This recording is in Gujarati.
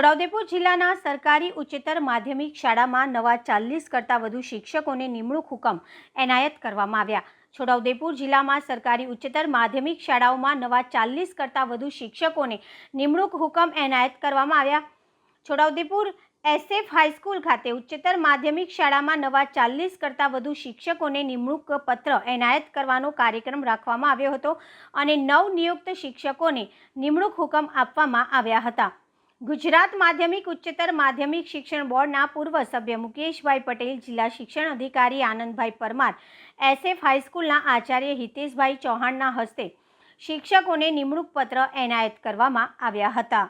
છોટાઉદેપુર જિલ્લાના સરકારી ઉચ્ચતર માધ્યમિક શાળામાં નવા 40 કરતાં વધુ શિક્ષકોને નિમણૂક હુકમ એનાયત કરવામાં આવ્યા। છોટાઉદેપુર જિલ્લામાં સરકારી ઉચ્ચતર માધ્યમિક શાળાઓમાં નવા 40 કરતાં વધુ શિક્ષકોને નિમણૂક હુકમ એનાયત કરવામાં આવ્યા। છોટાઉદેપુર SF હાઈસ્કૂલ ખાતે ઉચ્ચતર માધ્યમિક શાળામાં નવા 40 કરતાં વધુ શિક્ષકોને નિમણૂક પત્ર એનાયત કરવાનો કાર્યક્રમ રાખવામાં આવ્યો હતો અને નવનિયુક્ત શિક્ષકોને નિમણૂક હુકમ આપવામાં આવ્યા હતા। ગુજરાત માધ્યમિક ઉચ્ચતર માધ્યમિક શિક્ષણ બોર્ડના પૂર્વ સભ્ય મુકેશભાઈ પટેલ, જિલ્લા શિક્ષણ અધિકારી આનંદભાઈ પરમાર, SF હાઈસ્કૂલના આચાર્ય હિતેશભાઈ ચૌહાણના હસ્તે શિક્ષકોને નિમણૂક પત્ર એનાયત કરવામાં આવ્યા હતા।